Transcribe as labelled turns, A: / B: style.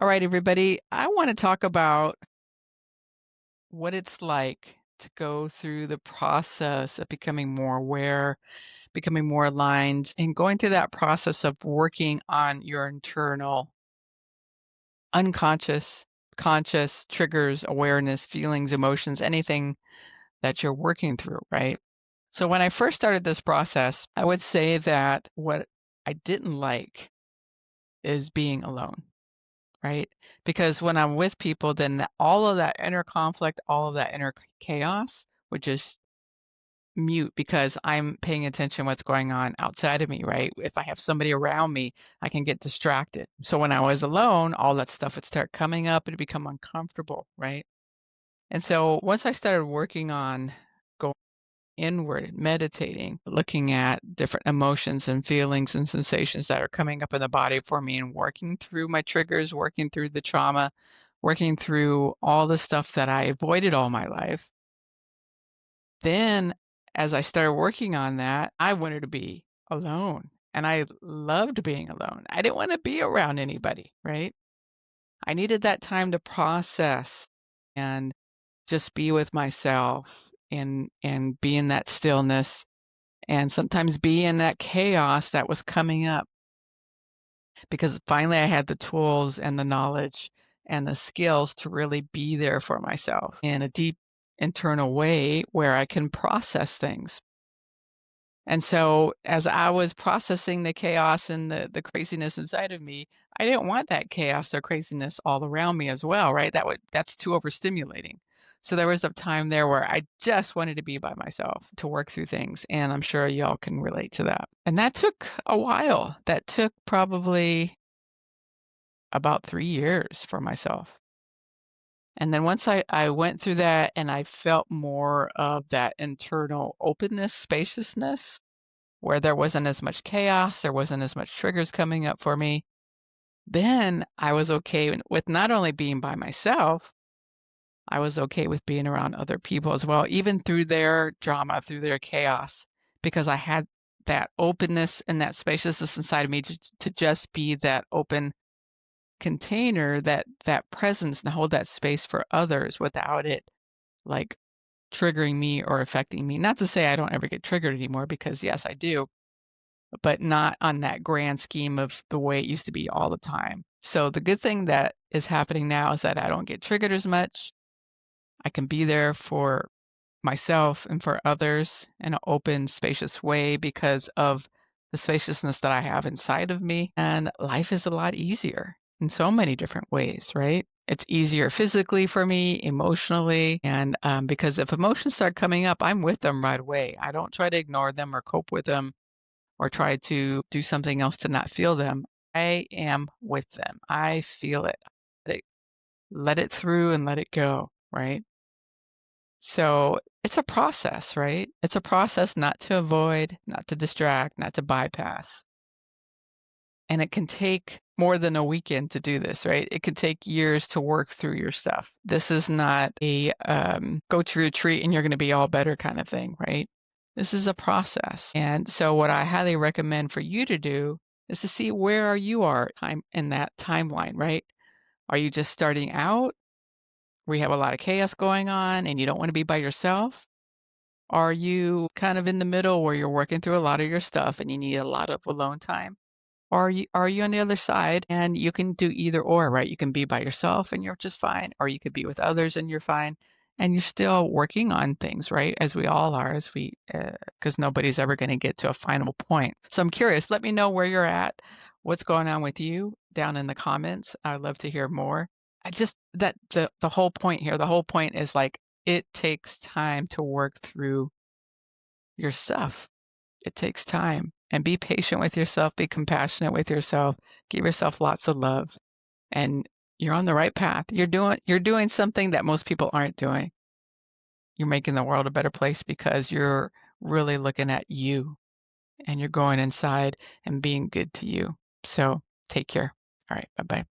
A: All right, everybody. I want to talk about what it's like to go through the process of becoming more aware, becoming more aligned, and going through that process of working on your internal unconscious, conscious triggers, awareness, feelings, emotions, anything that you're working through, right? So when I first started this process, I would say that what I didn't like is being alone. Right? Because when I'm with people, then all of that inner conflict, all of that inner chaos would just mute because I'm paying attention what's going on outside of me, right? If I have somebody around me, I can get distracted. So when I was alone, all that stuff would start coming up and become uncomfortable, right? And so once I started working on going inward, meditating, looking at different emotions and feelings and sensations that are coming up in the body for me and working through my triggers, working through the trauma, working through all the stuff that I avoided all my life. Then, as I started working on that, I wanted to be alone. And I loved being alone. I didn't want to be around anybody, right? I needed that time to process and just be with myself and be in that stillness and sometimes be in that chaos that was coming up because finally I had the tools and the knowledge and the skills to really be there for myself in a deep internal way where I can process things. And so as I was processing the chaos and the craziness inside of me, I didn't want that chaos or craziness all around me as well, right? That's too overstimulating. So there was a time there where I just wanted to be by myself to work through things, and I'm sure y'all can relate to that. And that took a while. That took probably about 3 years for myself. And then once I went through that and I felt more of that internal openness, spaciousness, where there wasn't as much chaos, there wasn't as much triggers coming up for me, then I was okay with not only being by myself, I was okay with being around other people as well, even through their drama, through their chaos, because I had that openness and that spaciousness inside of me to just be that open container, that presence, and hold that space for others without it like triggering me or affecting me. Not to say I don't ever get triggered anymore, because yes, I do, but not on that grand scheme of the way it used to be all the time. So the good thing that is happening now is that I don't get triggered as much. I can be there for myself and for others in an open, spacious way because of the spaciousness that I have inside of me. And life is a lot easier in so many different ways, right? It's easier physically for me, emotionally, and because if emotions start coming up, I'm with them right away. I don't try to ignore them or cope with them or try to do something else to not feel them. I am with them. I feel it. Let it, let it through and let it go, right? So it's a process, right? It's a process not to avoid, not to distract, not to bypass. And it can take more than a weekend to do this, right? It could take years to work through your stuff. This is not a go to retreat and you're going to be all better kind of thing, right? This is a process. And so what I highly recommend for you to do is to see where you are time in that timeline, right? Are you just starting out where you have a lot of chaos going on and you don't want to be by yourself? Are you kind of in the middle where you're working through a lot of your stuff and you need a lot of alone time? Or are you on the other side and you can do either or, right? You can be by yourself and you're just fine, or you could be with others and you're fine, and you're still working on things, right? As we all are, because nobody's ever going to get to a final point. So I'm curious. Let me know where you're at, what's going on with you down in the comments. I'd love to hear more. I just that the whole point here, the whole point is like it takes time to work through your stuff. It takes time. And be patient with yourself, be compassionate with yourself, give yourself lots of love, and you're on the right path. You're doing something that most people aren't doing. You're making the world a better place because you're really looking at you and you're going inside and being good to you. So take care. All right. Bye-bye.